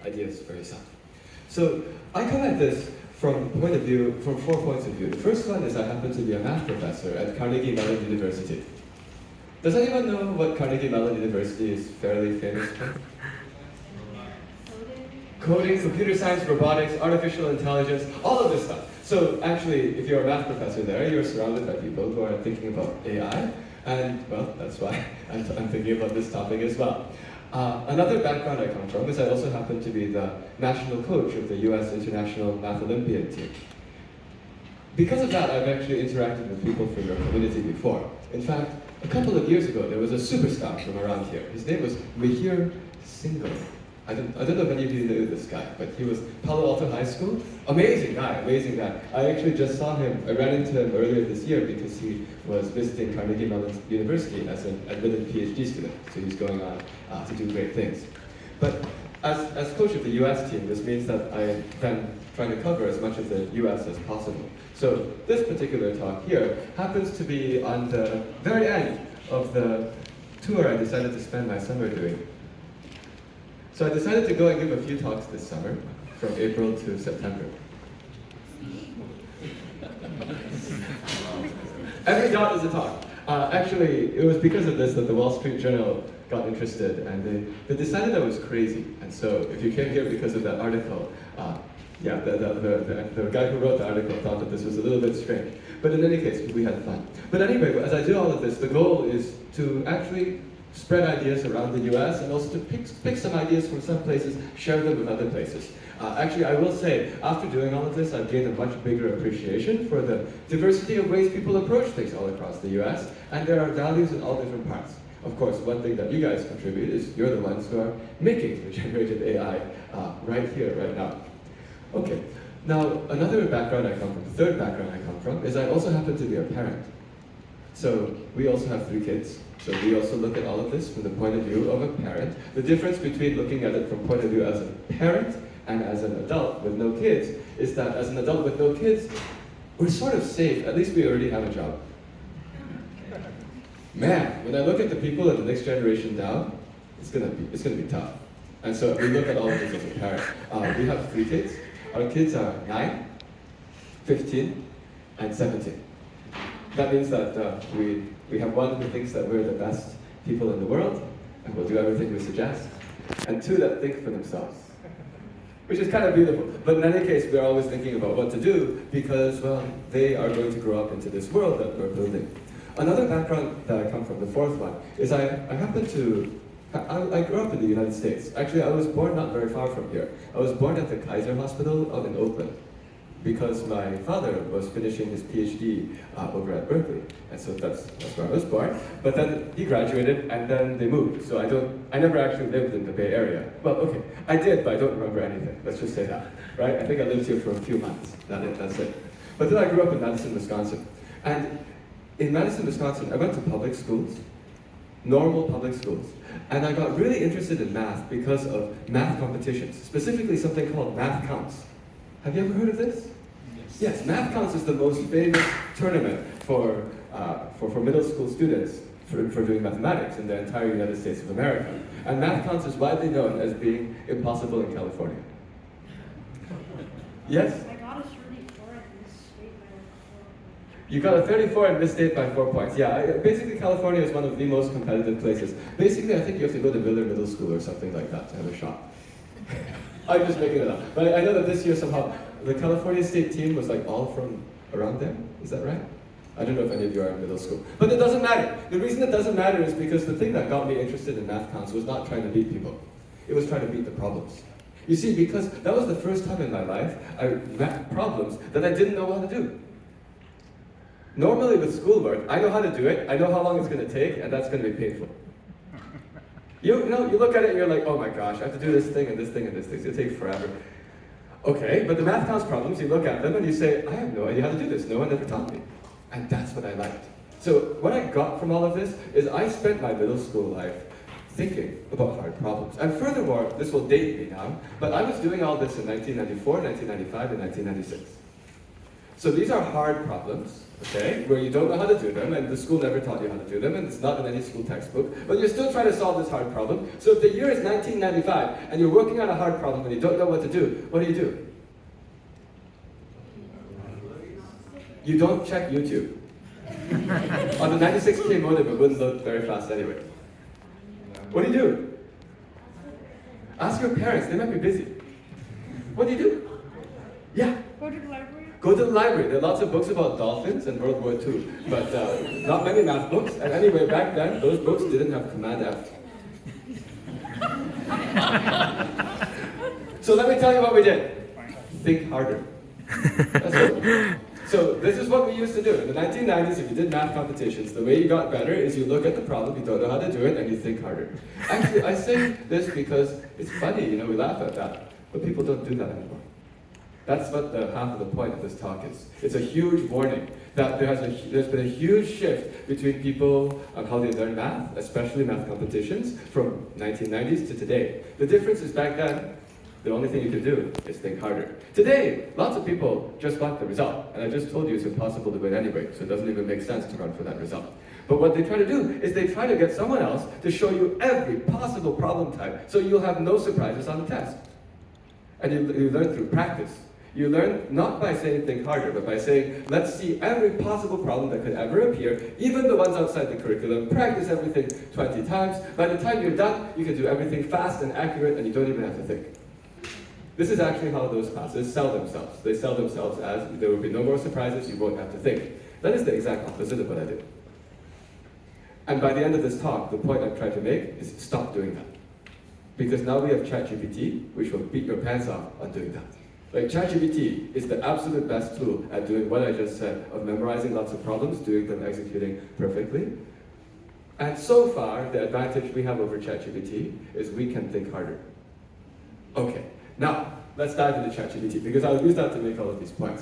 ideas for yourself. So I come at this from 4 points of view. The first one is I happen to be a math professor at Carnegie Mellon University. Does anyone know what Carnegie Mellon University is fairly famous for? Coding, computer science, robotics, artificial intelligence, all of this stuff. So actually, if you're a math professor there, you're surrounded by people who are thinking about AI, and well, that's why I'm thinking about this topic as well. Another background I come from is I also happen to be the national coach of the US International Math Olympiad team. Because of that, I've actually interacted with people from your community before. In fact, a couple of years ago, there was a superstar from around here. His name was Mihir Singhal. I don't know if any of you knew this guy, but he was Palo Alto High School. Amazing guy, amazing guy. I actually just saw him, I ran into him earlier this year because he was visiting Carnegie Mellon University as an admitted PhD student. So he's going on to do great things. But as coach of the US team, this means that I then trying to cover as much of the US as possible. So this particular talk here happens to be on the very end of the tour I decided to spend my summer doing. So I decided to go and give a few talks this summer, from April to September. Every dot is a talk. Actually, it was because of this that the Wall Street Journal got interested, and they decided I was crazy. And so if you came here because of that article, the guy who wrote the article thought that this was a little bit strange. But in any case, we had fun. But anyway, as I do all of this, the goal is to actually spread ideas around the US and also to pick some ideas from some places, share them with other places. Actually, I will say, after doing all of this, I've gained a much bigger appreciation for the diversity of ways people approach things all across the US, and there are values in all different parts. Of course, one thing that you guys contribute is you're the ones who are making the generative AI right here, right now. Okay, now another background I come from, the third background I come from, is I also happen to be a parent. So we also have 3 kids. So we also look at all of this from the point of view of a parent. The difference between looking at it from point of view as a parent and as an adult with no kids is that as an adult with no kids, we're sort of safe. At least we already have a job. Man, when I look at the people in the next generation now, it's gonna be tough. And so we look at all of this as a parent. We have 3 kids. Our kids are 9, 15, and 17. That means that we have one who thinks that we're the best people in the world, and will do everything we suggest, and 2 that think for themselves, which is kind of beautiful. But in any case, we're always thinking about what to do because, well, they are going to grow up into this world that we're building. Another background that I come from, the fourth one, is I grew up in the United States. Actually, I was born not very far from here. I was born at the Kaiser Hospital out in Oakland, because my father was finishing his PhD over at Berkeley, and so that's where I was born. But then he graduated, and then they moved. So I never actually lived in the Bay Area. Well, okay, I did, but I don't remember anything. Let's just say that, right? I think I lived here for a few months. That's it. But then I grew up in Madison, Wisconsin, and in Madison, Wisconsin, I went to public schools, normal public schools, and I got really interested in math because of math competitions, specifically something called Math Counts. Have you ever heard of this? Yes, Math Counts is the most famous tournament for middle school students for doing mathematics in the entire United States of America. And Math Counts is widely known as being impossible in California. Yes? I got a 34 in this state by 4 points. You got a 34 in this state by 4 points. Yeah, basically California is one of the most competitive places. Basically, I think you have to go to Miller Middle School or something like that to have a shot. I'm just making it up. But I know that this year somehow, the California State team was like all from around there. Is that right? I don't know if any of you are in middle school. But it doesn't matter. The reason it doesn't matter is because the thing that got me interested in Math Counts was not trying to beat people. It was trying to beat the problems. You see, because that was the first time in my life I met problems that I didn't know how to do. Normally with schoolwork, I know how to do it, I know how long it's going to take, and that's going to be painful. You look at it and you're like, oh my gosh, I have to do this thing and this thing and this thing. It's going to take forever. Okay, but the Math Counts problems, you look at them and you say, I have no idea how to do this. No one ever taught me. And that's what I liked. So what I got from all of this is I spent my middle school life thinking about hard problems. And furthermore, this will date me now, but I was doing all this in 1994, 1995, and 1996. So these are hard problems, okay, where you don't know how to do them, and the school never taught you how to do them, and it's not in any school textbook, but you're still trying to solve this hard problem. So if the year is 1995, and you're working on a hard problem and you don't know what to do, what do? You don't check YouTube. On the 96K modem, it wouldn't load very fast anyway. What do? Ask your parents, they might be busy. What do? Yeah. Go to the library. Go to the library. There are lots of books about dolphins and World War II, but not many math books. And anyway, back then, those books didn't have Command F. So let me tell you what we did. Think harder. That's it. So this is what we used to do. In the 1990s, if you did math competitions, the way you got better is you look at the problem, you don't know how to do it, and you think harder. Actually, I say this because it's funny, we laugh at that, but people don't do that anymore. That's what the half of the point of this talk is. It's a huge warning that there's been a huge shift between people on how they learn math, especially math competitions, from 1990s to today. The difference is back then, the only thing you could do is think harder. Today, lots of people just want the result. And I just told you it's impossible to win anyway, so it doesn't even make sense to run for that result. But what they try to do is they try to get someone else to show you every possible problem type, so you'll have no surprises on the test. And you learn through practice. You learn not by saying think harder, but by saying, let's see every possible problem that could ever appear, even the ones outside the curriculum, practice everything 20 times. By the time you're done, you can do everything fast and accurate, and you don't even have to think. This is actually how those classes sell themselves. They sell themselves as, there will be no more surprises, you won't have to think. That is the exact opposite of what I did. And by the end of this talk, the point I'm trying to make is stop doing that. Because now we have ChatGPT, which will beat your pants off on doing that. Like ChatGPT is the absolute best tool at doing what I just said, of memorizing lots of problems, doing them, executing perfectly. And so far, the advantage we have over ChatGPT is we can think harder. Okay, now let's dive into ChatGPT, because I'll use that to make all of these points.